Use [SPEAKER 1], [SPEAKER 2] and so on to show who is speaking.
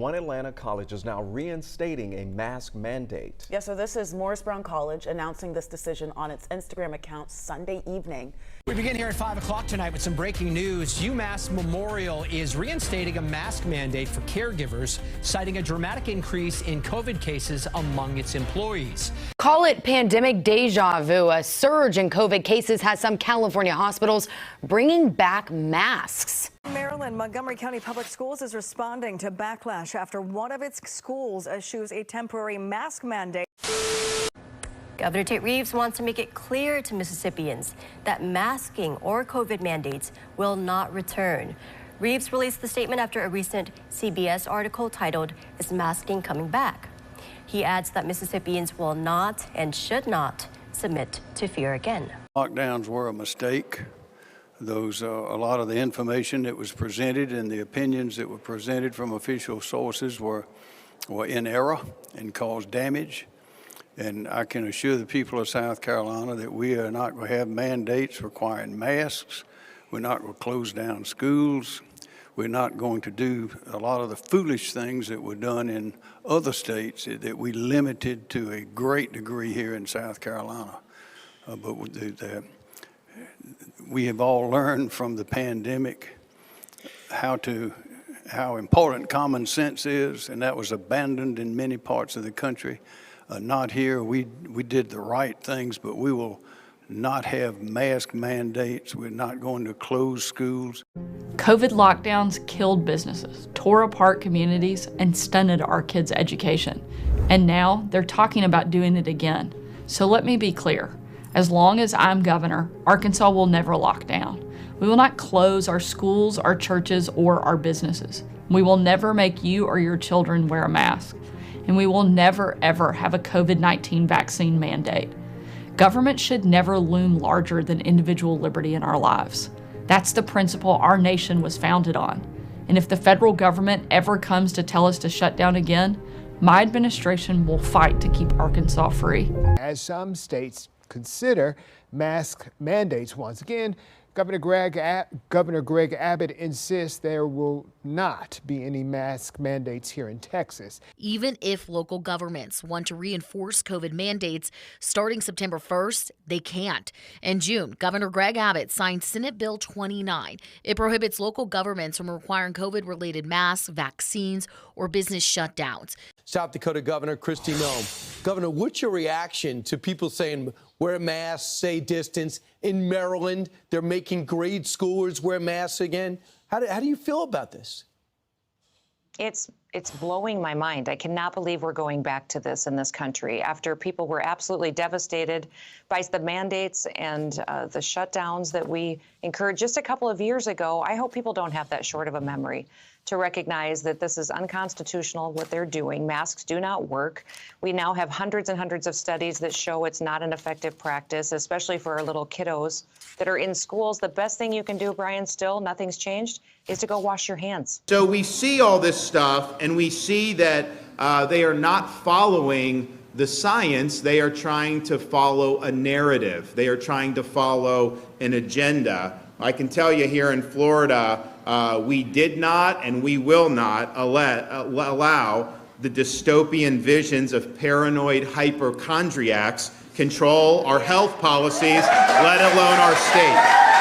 [SPEAKER 1] one Atlanta college is now reinstating a mask mandate.
[SPEAKER 2] Yeah, so this is Morris Brown College announcing this decision on its Instagram account Sunday evening.
[SPEAKER 3] We begin here at 5 o'clock tonight with some breaking news. UMass Memorial is reinstating a mask mandate for caregivers, citing a dramatic increase in COVID cases among its employees.
[SPEAKER 4] Call it pandemic deja vu. A surge in COVID cases has some California hospitals bringing back masks.
[SPEAKER 5] Maryland, Montgomery County Public Schools is responding to backlash after one of its schools eschews a temporary mask mandate.
[SPEAKER 6] Governor Tate Reeves wants to make it clear to Mississippians that masking or COVID mandates will not return. Reeves released the statement after a recent CBS article titled, "Is Masking Coming Back?" He adds that Mississippians will not and should not submit to fear again.
[SPEAKER 7] Lockdowns were a mistake. A lot of the information that was presented and the opinions that were presented from official sources were in error and caused damage. And I can assure the people of South Carolina that we are not going to have mandates requiring masks. We're not going to close down schools. We're not going to do a lot of the foolish things that were done in other states that we limited to a great degree here in South Carolina. We have all learned from the pandemic how important common sense is, and that was abandoned in many parts of the country. Not here. We did the right things, but we will not have mask mandates. We're not going to close schools.
[SPEAKER 8] COVID lockdowns killed businesses, tore apart communities, and stunted our kids' education. And now they're talking about doing it again. So let me be clear. As long as I'm governor, Arkansas will never lock down. We will not close our schools, our churches, or our businesses. We will never make you or your children wear a mask. And we will never, ever have a COVID-19 vaccine mandate. Government should never loom larger than individual liberty in our lives. That's the principle our nation was founded on. And if the federal government ever comes to tell us to shut down again, my administration will fight to keep Arkansas free.
[SPEAKER 9] As some states consider mask mandates once again, Governor Greg Abbott insists there will not be any mask mandates here in Texas.
[SPEAKER 10] Even if local governments want to reinforce COVID mandates starting September 1st, they can't. In June, Governor Greg Abbott signed Senate Bill 29. It prohibits local governments from requiring COVID-related masks, vaccines, or business shutdowns.
[SPEAKER 11] South Dakota Governor Kristi Noem. Governor, what's your reaction to people saying wear masks, stay distance? In Maryland, they're making grade schoolers wear masks again. How do you feel about this?
[SPEAKER 12] It's blowing my mind. I cannot believe we're going back to this in this country after people were absolutely devastated by the mandates and the shutdowns that we incurred just a couple of years ago. I hope people don't have that short of a memory to recognize that this is unconstitutional, what they're doing. Masks do not work. We now have hundreds and hundreds of studies that show it's not an effective practice, especially for our little kiddos that are in schools. The best thing you can do, Brian, still, nothing's changed, is to go wash your hands.
[SPEAKER 13] So we see all this stuff, and we see that they are not following the science. They are trying to follow a narrative. They are trying to follow an agenda. I can tell you here in Florida, we did not and we will not allow the dystopian visions of paranoid hypochondriacs control our health policies, let alone our state.